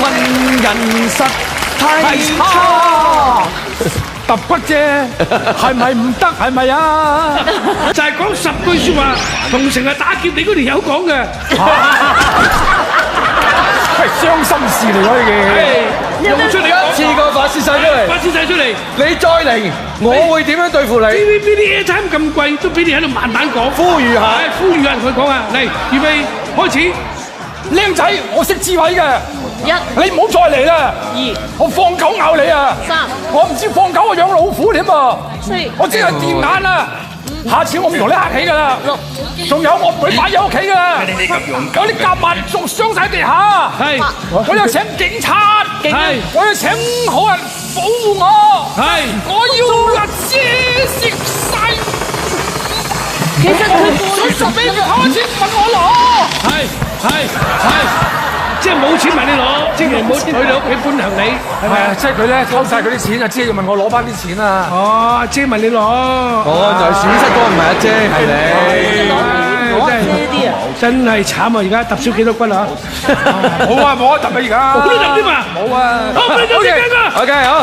份人實太差，揼骨啫，係咪唔得？係咪啊？就係講10句説話，同成日打劫你嗰條友講嘅。係傷心事嚟喎呢件，用出嚟一次過發泄晒出嚟，發泄晒出嚟。你再嚟，我會點樣對付你？ TVB 啲 airtime 咁貴，都俾你喺度慢慢講，呼籲下，呼籲人佢講啊！嚟，預備開始。靚仔，我識智慧嘅， 1、你唔好再嚟啦！ 2、我放狗咬你啊！ 3、我唔知放狗我養老虎添啊！ 4、我只係電眼啊！下次我唔同你客氣噶啦。 6、仲有我唔會擺喺屋企噶啦。有啲夾萬仲傷晒地下。係我要請警察，係我要請好人保護我。係。我要遮食晒。其實佢水十俾佢開錢問我攞。係，即係冇錢問你攞，千祈唔好去你屋企搬行李，係咪啊？即係佢咧偷晒佢啲錢啊，姐要問我攞翻啲錢啊。哦，姐問你攞。哦，就係損失嗰個唔係阿姐，係你。啲啊，真係慘啊！而家揼少幾多骨啊？冇啊，冇得揼啊而家。冇得揼添啊！冇啊。好，你做時間㗎。OK，好。